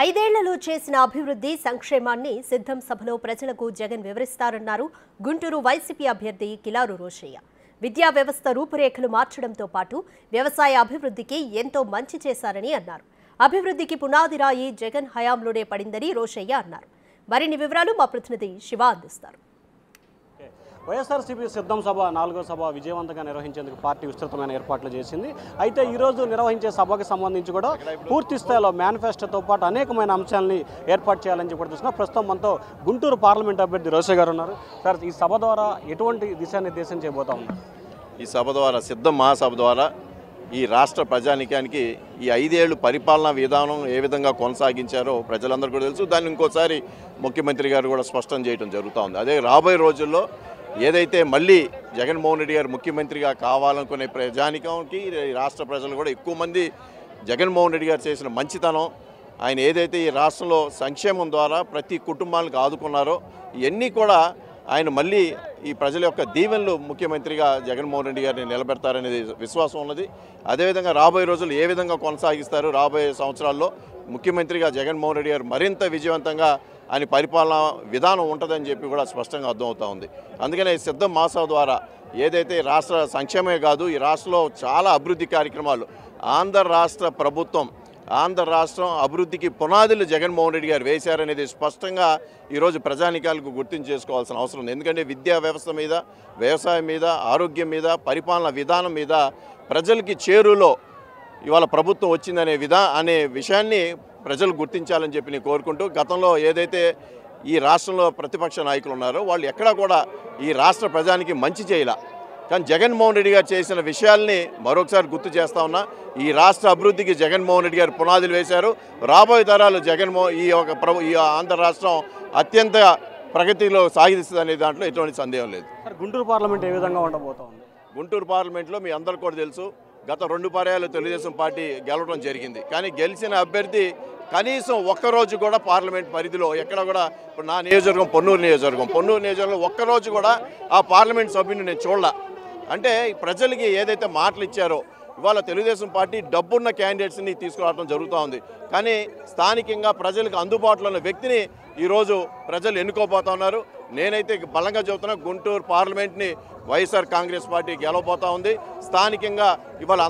ఐదేళ్లలో చేసిన అభివృద్ధి సంక్షేమాన్ని సిద్ధం సభలో ప్రజలకు జగన్ వివరిస్తారన్నారు గుంటూరు వైసీపీ అభ్యర్థి కిలారు రోషయ్య. విద్యా వ్యవస్థ రూపురేఖలు మార్చడంతో పాటు వ్యవసాయ అభివృద్ధికి ఎంతో మంచి చేశారని అన్నారు. అభివృద్ధికి పునాది రాయి జగన్ హయాంలోనే పడిందని రోషయ్య అన్నారు. మరిన్ని వివరాలు మా ప్రతినిధి శివ అందిస్తారు. వైఎస్ఆర్సీపీ సిద్ధం సభ 4వ సభ విజయవంతంగా నిర్వహించేందుకు పార్టీ విస్తృతమైన ఏర్పాట్లు చేసింది. అయితే ఈరోజు నిర్వహించే సభకు సంబంధించి కూడా పూర్తి స్థాయిలో మేనిఫెస్టోతో పాటు అనేకమైన అంశాలని ఏర్పాటు చేయాలని చెప్పి చూస్తున్నా. ప్రస్తుతం మనతో గుంటూరు పార్లమెంట్ అభ్యర్థి రోషయ్య గారు ఉన్నారు. సార్, ఈ సభ ద్వారా ఎటువంటి దిశానిర్దేశం చేయబోతా ఉన్నారు? ఈ సభ ద్వారా సిద్ధం మహాసభ ద్వారా ఈ రాష్ట్ర ప్రజానికానికి ఈ 5 ఏళ్లు పరిపాలనా విధానం ఏ విధంగా కొనసాగించారో ప్రజలందరూ కూడా తెలుసు. దాన్ని ఇంకోసారి ముఖ్యమంత్రి గారు కూడా స్పష్టం చేయడం జరుగుతూ ఉంది. అదే రాబోయే రోజుల్లో ఏదైతే మళ్ళీ జగన్మోహన్ రెడ్డి గారు ముఖ్యమంత్రిగా కావాలనుకునే ప్రజానికానికి రాష్ట్ర ప్రజలు కూడా ఎక్కువ మంది జగన్మోహన్ రెడ్డి గారు చేసిన మంచితనం, ఆయన ఏదైతే ఈ రాష్ట్రంలో సంక్షేమం ద్వారా ప్రతి కుటుంబానికి ఆదుకున్నారో ఇవన్నీ కూడా ఆయన మళ్ళీ ఈ ప్రజల యొక్క దీవెనలు ముఖ్యమంత్రిగా జగన్మోహన్ రెడ్డి గారిని నిలబెడతారనేది విశ్వాసం ఉన్నది. అదేవిధంగా రాబోయే రోజులు ఏ విధంగా కొనసాగిస్తారు, రాబోయే సంవత్సరాల్లో ముఖ్యమంత్రిగా జగన్మోహన్ రెడ్డి గారు మరింత విజయవంతంగా ఆయన పరిపాలన విధానం ఉంటుందని చెప్పి కూడా స్పష్టంగా అర్థమవుతూ ఉంది. అందుకనే సిద్ధం మహాసభ ద్వారా ఏదైతే రాష్ట్ర సంక్షేమమే కాదు, ఈ రాష్ట్రంలో చాలా అభివృద్ధి కార్యక్రమాలు ఆంధ్ర రాష్ట్ర ప్రభుత్వం ఆంధ్ర రాష్ట్రం అభివృద్ధికి పునాదులు జగన్మోహన్ రెడ్డి గారు వేశారనేది స్పష్టంగా ఈరోజు ప్రజానికాలకు గుర్తింపు చేసుకోవాల్సిన అవసరం ఉంది. ఎందుకంటే విద్యా వ్యవస్థ మీద, వ్యవసాయం మీద, ఆరోగ్యం మీద, పరిపాలన విధానం మీద ప్రజలకి చేరులో ఇవాళ ప్రభుత్వం వచ్చిందనే అనే విషయాన్ని ప్రజలు గుర్తించాలని చెప్పి నేను కోరుకుంటూ, గతంలో ఏదైతే ఈ రాష్ట్రంలో ప్రతిపక్ష నాయకులు ఉన్నారో వాళ్ళు ఎక్కడా కూడా ఈ రాష్ట్ర ప్రజానికి మంచి చేయలే. కానీ జగన్మోహన్ రెడ్డి గారు చేసిన విషయాల్ని మరొకసారి గుర్తు చేస్తా ఉన్నా. ఈ రాష్ట్ర అభివృద్ధికి జగన్మోహన్ రెడ్డి గారు పునాదులు వేశారు. రాబోయే తరాలు ఈ ఆంధ్ర రాష్ట్రం అత్యంత ప్రగతిలో సాగిస్తుంది అనే దాంట్లో ఎటువంటి సందేహం లేదు. గుంటూరు పార్లమెంట్ ఏ విధంగా ఉండబోతా ఉంది? గుంటూరు పార్లమెంట్లో మీ అందరికీ కూడా తెలుసు, గత 2 పర్యాలు తెలుగుదేశం పార్టీ గెలవడం జరిగింది. కానీ గెలిచిన అభ్యర్థి కనీసం ఒక్కరోజు కూడా పార్లమెంట్ పరిధిలో ఎక్కడ కూడా, ఇప్పుడు నా నియోజకవర్గం పొన్నూరు నియోజకవర్గంలో ఒక్కరోజు కూడా ఆ పార్లమెంట్ సభ్యుని నేను చూడలే. అంటే ప్రజలకి ఏదైతే మాటలు ఇచ్చారో ఇవాళ తెలుగుదేశం పార్టీ డబ్బున్న క్యాండిడేట్స్ని తీసుకురావడం జరుగుతూ ఉంది. కానీ స్థానికంగా ప్రజలకు అందుబాటులో ఉన్న వ్యక్తిని ఈరోజు ప్రజలు ఎన్నుకోబోతా ఉన్నారు. నేనైతే బలంగా చెబుతున్నా, గుంటూరు పార్లమెంట్ని వైఎస్ఆర్ కాంగ్రెస్ పార్టీ గెలవబోతా ఉంది. స్థానికంగా ఇవాళ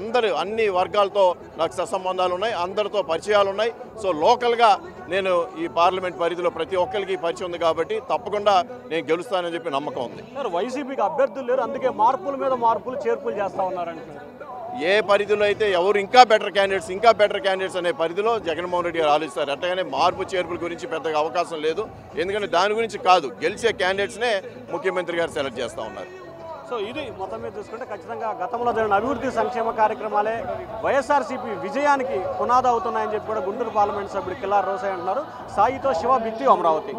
అన్ని వర్గాలతో నాకు సత్సంబంధాలు ఉన్నాయి, అందరితో పరిచయాలు ఉన్నాయి. సో లోకల్గా నేను ఈ పార్లమెంట్ పరిధిలో ప్రతి ఒక్కరికి పరిచయం ఉంది కాబట్టి తప్పకుండా నేను గెలుస్తానని చెప్పి నమ్మకం ఉంది. వైసీపీకి అభ్యర్థులు లేరు, అందుకే మార్పుల మీద మార్పులు చేర్పులు చేస్తూ ఉన్నారంటే ఏ పరిధిలో అయితే ఎవరు ఇంకా బెటర్ క్యాండిడేట్స్ అనే పరిధిలో జగన్మోహన్ రెడ్డి గారు ఆలోచిస్తారు. అట్టగానే మార్పు చేర్పుల గురించి పెద్దగా అవకాశం లేదు. ఎందుకంటే దాని గురించి కాదు, గెలిచే క్యాండిడేట్స్నే ముఖ్యమంత్రి గారు సెలెక్ట్ చేస్తూ ఉన్నారు. సో ఇది మొత్తం మీద చూసుకుంటే ఖచ్చితంగా గతంలో జరిగిన అభివృద్ధి సంక్షేమ కార్యక్రమాలే వైఎస్ఆర్సీపీ విజయానికి పునాది అవుతున్నాయని చెప్పి కూడా గుంటూరు పార్లమెంట్ సభ్యుడు కిలారు రోషయ్య అంటున్నారు. సాయితో శివ, బిత్తి, అమరావతి.